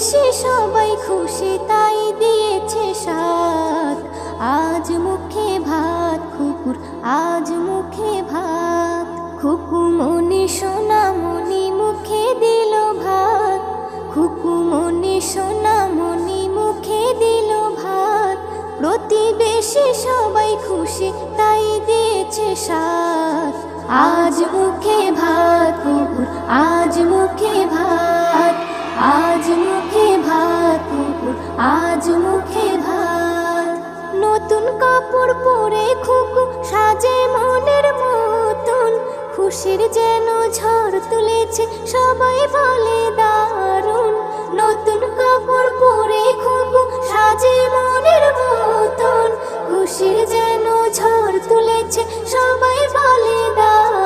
প্রতিবেশী সবাই খুশি তাই দিয়েছে সাথ। আজ মুখে ভাত খুকুর, আজ মুখে ভাত। খুকু মনি সোনামণি মুখে দিল ভাত, খুকু মনি সোনামণি মুখে দিল ভাত। প্রতিবেশী সবাই খুশি তাই দিয়েছে সাথ। আজ মুখে ভাত খুকুর, আজ মুখে ভাত। আজ মুখে ভাত খুকুর, আজ মুখে ভাত। নতুন কাপড় পরে খুকু সাজে মনের মতন, খুশির যেন ঝড় তুলেছে সবাই বলে দারুণ। নতুন কাপড় পরে খুকু সাজে মনের মতন, খুশির যেন ঝড় তুলেছে সবাই বলে দারুণ।